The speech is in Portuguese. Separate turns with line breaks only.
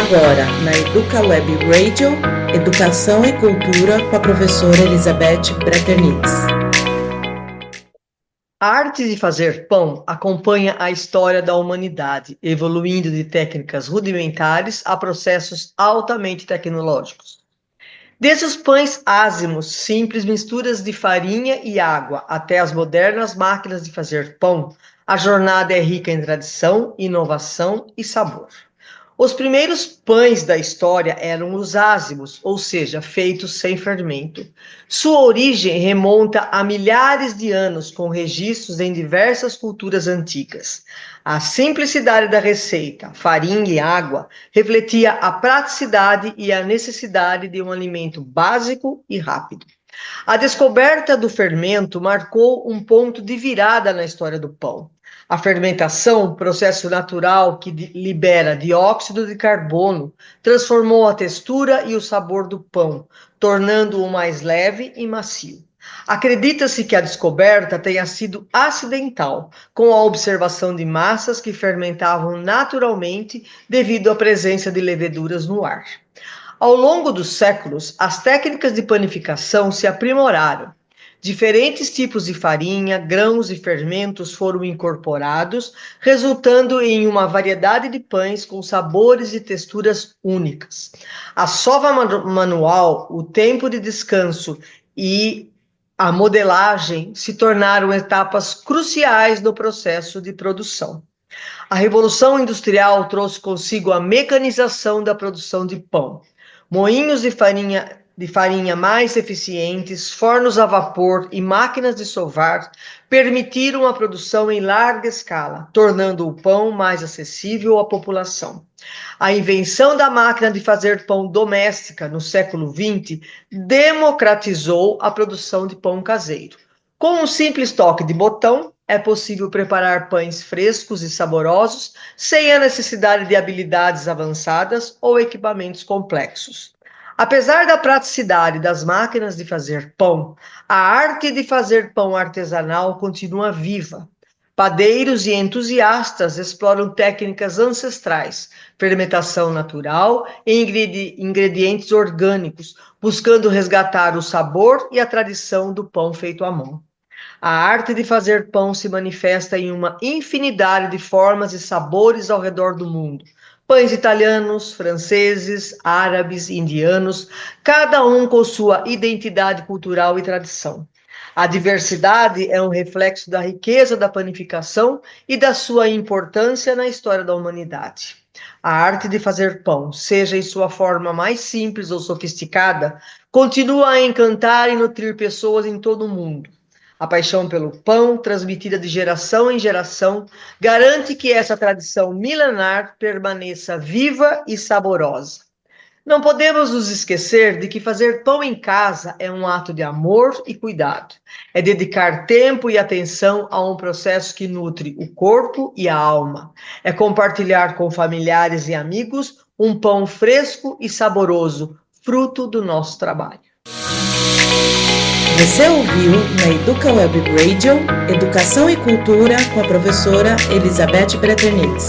agora, na Educa Web Radio, Educação e Cultura com a professora Elizabeth Breternitz.
A arte de fazer pão acompanha a história da humanidade, evoluindo de técnicas rudimentares a processos altamente tecnológicos. Desde os pães ázimos, simples misturas de farinha e água, até as modernas máquinas de fazer pão, a jornada é rica em tradição, inovação e sabor. Os primeiros pães da história eram os ázimos, ou seja, feitos sem fermento. Sua origem remonta a milhares de anos, com registros em diversas culturas antigas. A simplicidade da receita, farinha e água, refletia a praticidade e a necessidade de um alimento básico e rápido. A descoberta do fermento marcou um ponto de virada na história do pão. A fermentação, processo natural que libera dióxido de carbono, transformou a textura e o sabor do pão, tornando-o mais leve e macio. Acredita-se que a descoberta tenha sido acidental, com a observação de massas que fermentavam naturalmente devido à presença de leveduras no ar. Ao longo dos séculos, as técnicas de panificação se aprimoraram. Diferentes tipos de farinha, grãos e fermentos foram incorporados, resultando em uma variedade de pães com sabores e texturas únicas. A sova manual, o tempo de descanso e a modelagem se tornaram etapas cruciais no processo de produção. A Revolução Industrial trouxe consigo a mecanização da produção de pão. Moinhos de farinha mais eficientes, fornos a vapor e máquinas de sovar permitiram a produção em larga escala, tornando o pão mais acessível à população. A invenção da máquina de fazer pão doméstica no século XX democratizou a produção de pão caseiro. Com um simples toque de botão, é possível preparar pães frescos e saborosos sem a necessidade de habilidades avançadas ou equipamentos complexos. Apesar da praticidade das máquinas de fazer pão, a arte de fazer pão artesanal continua viva. Padeiros e entusiastas exploram técnicas ancestrais, fermentação natural e ingredientes orgânicos, buscando resgatar o sabor e a tradição do pão feito à mão. A arte de fazer pão se manifesta em uma infinidade de formas e sabores ao redor do mundo. Pães italianos, franceses, árabes, indianos, cada um com sua identidade cultural e tradição. A diversidade é um reflexo da riqueza da panificação e da sua importância na história da humanidade. A arte de fazer pão, seja em sua forma mais simples ou sofisticada, continua a encantar e nutrir pessoas em todo o mundo. A paixão pelo pão, transmitida de geração em geração, garante que essa tradição milenar permaneça viva e saborosa. Não podemos nos esquecer de que fazer pão em casa é um ato de amor e cuidado. É dedicar tempo e atenção a um processo que nutre o corpo e a alma. É compartilhar com familiares e amigos um pão fresco e saboroso, fruto do nosso trabalho.
Você ouviu na Educa Web Radio, Educação e Cultura com a professora Elizabeth Breternitz.